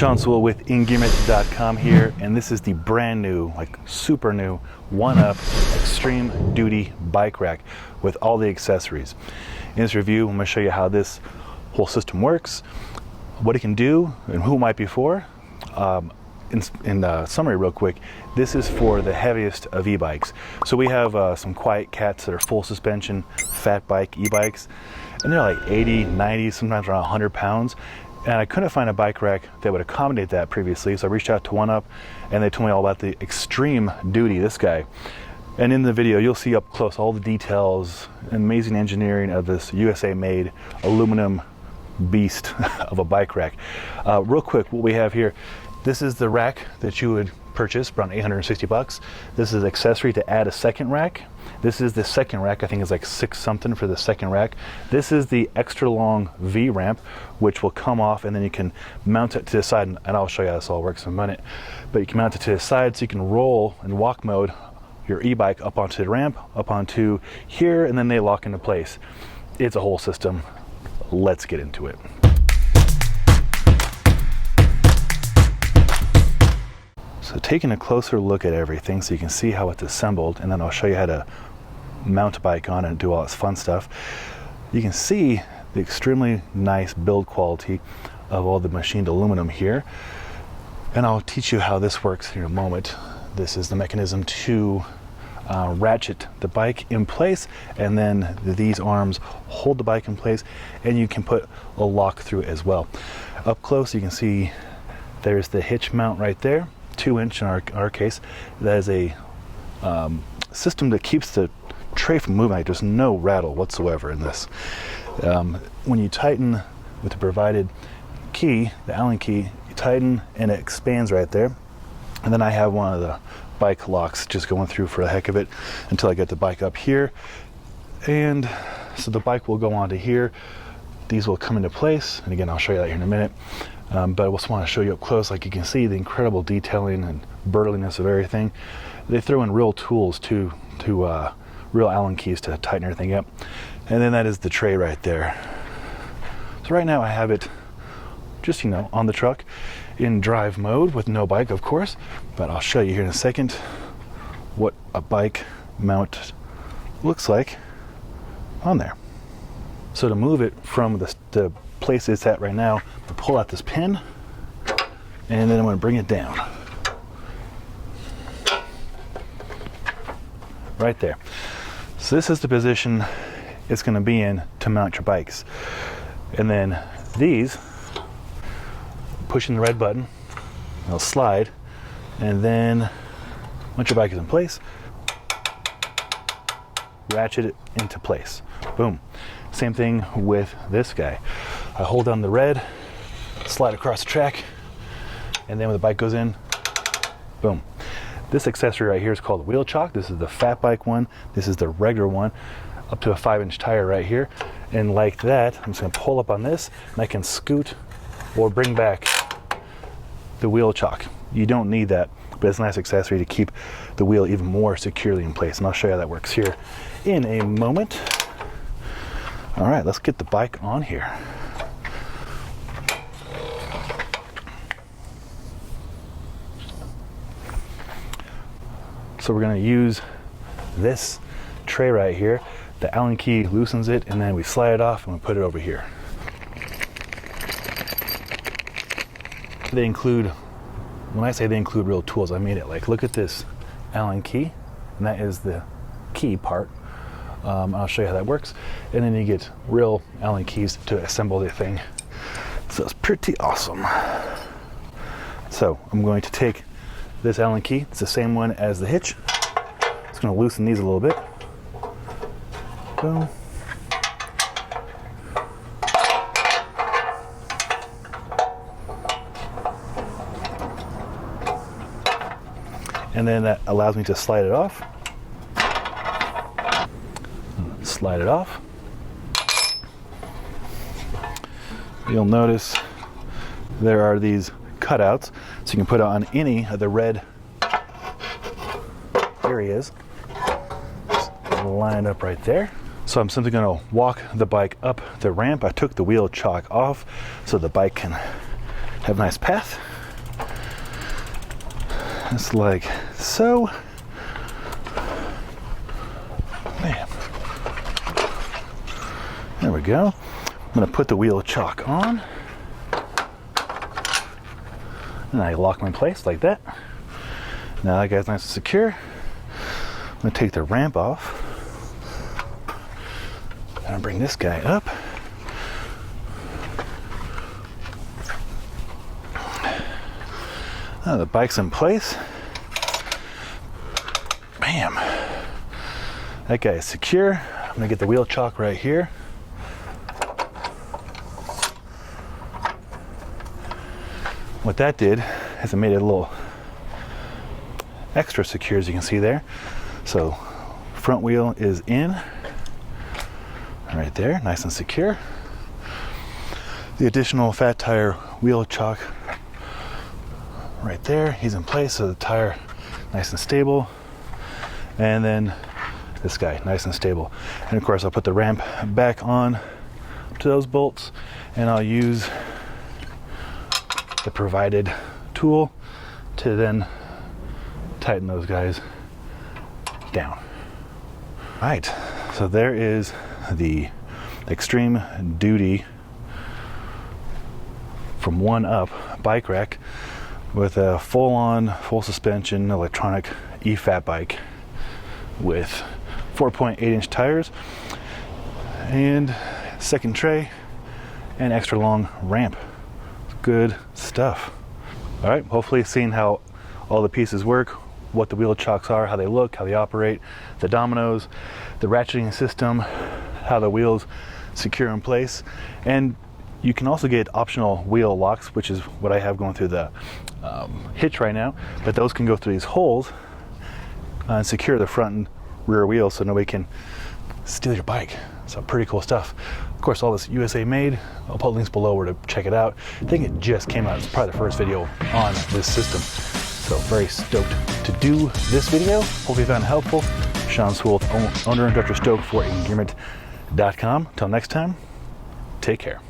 With Engearment.com here, and this is the brand new, like super new 1UP Xtreme Duty Bike Rack with all the accessories. In this review, I'm going to show you how this whole system works, what it can do, and who it might be for. In summary real quick, this is for the heaviest of e-bikes. So we have some QuietKats that are full suspension Fatbike e-bikes, and they're like 80, 90, sometimes around 100 pounds. And I couldn't find a bike rack that would accommodate that previously, so I reached out to 1UP, and they told me all about the Xtreme Duty, this guy. And in the video, you'll see up close all the details, amazing engineering of this USA-made aluminum beast of a bike rack. Real quick, what we have here, this is the rack that you would purchase, around 860 bucks. This is accessory to add a second rack. This is the second rack. I think it's like 6 something for the second rack. This is the extra long V ramp, which will come off, and then you can mount it to the side, and I'll show you how this all works in a minute. But you can mount it to the side so you can roll in walk mode your e-bike up onto the ramp, up onto here, and then they lock into place. It's a whole system. Let's get into it. So taking a closer look at everything so you can see how it's assembled, and then I'll show you how to mount a bike on it and do all this fun stuff. You can see the extremely nice build quality of all the machined aluminum here, and I'll teach you how this works in a moment. This is the mechanism to ratchet the bike in place, and then these arms hold the bike in place, and you can put a lock through it as well. Up close you can see there's the hitch mount right there, 2-inch in our case. That is a system that keeps the tray from moving. Like, there's no rattle whatsoever in this. When you tighten with the provided key, the Allen key, you tighten and it expands right there. And then I have one of the bike locks just going through for the heck of it until I get the bike up here. And so the bike will go onto here. These will come into place, and again I'll show you that here in a minute. But I just want to show you up close, like you can see the incredible detailing and burliness of everything. They throw in real tools to real Allen keys to tighten everything up. And then that is the tray right there. So right now I have it just, on the truck in drive mode with no bike, of course, but I'll show you here in a second what a bike mount looks like on there. So to move it from the place it's at right now, to pull out this pin, and then I'm going to bring it down right there. So this is the position it's going to be in to mount your bikes. And then these, pushing the red button, they'll slide, and then once your bike is in place, ratchet it into place. Boom. Same thing with this guy. I hold down the red, slide across the track, and then when the bike goes in, boom. This accessory right here is called wheel chock. This is the Fatbike one. This is the regular one, up to a 5-inch tire right here. And like that, I'm just gonna pull up on this, and I can scoot or bring back the wheel chock. You don't need that, but it's a nice accessory to keep the wheel even more securely in place. And I'll show you how that works here in a moment. All right, let's get the bike on here. So we're going to use this tray right here. The Allen key loosens it, and then we slide it off and we put it over here. They include, when I say they include real tools, I mean it. Like, look at this Allen key, and that is the key part. I'll show you how that works. And then you get real Allen keys to assemble the thing. So it's pretty awesome. So I'm going to take this Allen key. It's the same one as the hitch. Just going to loosen these a little bit. Boom. And then that allows me to slide it off. Slide it off. You'll notice there are these cutouts, so you can put it on any of the red areas. Just line it up right there. So I'm simply going to walk the bike up the ramp. I took the wheel chock off so the bike can have a nice path. just like so. Bam. There we go. I'm going to put the wheel chock on. And I lock them in place like that. Now that guy's nice and secure. I'm going to take the ramp off. I'm going to bring this guy up. Now the bike's in place. Bam. That guy is secure. I'm going to get the wheel chock right here. What that did is it made it a little extra secure, as you can see there. So front wheel is in right there, nice and secure. The additional fat tire wheel chock right there, he's in place, so the tire nice and stable. And then this guy, nice and stable. And of course I'll put the ramp back on to those bolts, and I'll use the provided tool to then tighten those guys down. All right, so there is the Xtreme Duty from 1UP bike rack with a full suspension electronic e-fat bike with 4.8-inch tires and second tray and extra long ramp. Good stuff. All right, hopefully seeing how all the pieces work, what the wheel chocks are, how they look, how they operate, the dominoes, the ratcheting system, how the wheels secure in place. And you can also get optional wheel locks, which is what I have going through the hitch right now, but those can go through these holes and secure the front and rear wheels so nobody can steal your bike. So pretty cool stuff. Of course, all this USA made. I'll put links below where to check it out. I think it just came out. It's probably the first video on this system. So very stoked to do this video. Hope you found it helpful. Sean Swoult, owner and director Stoke for Engearment.com. Till next time, take care.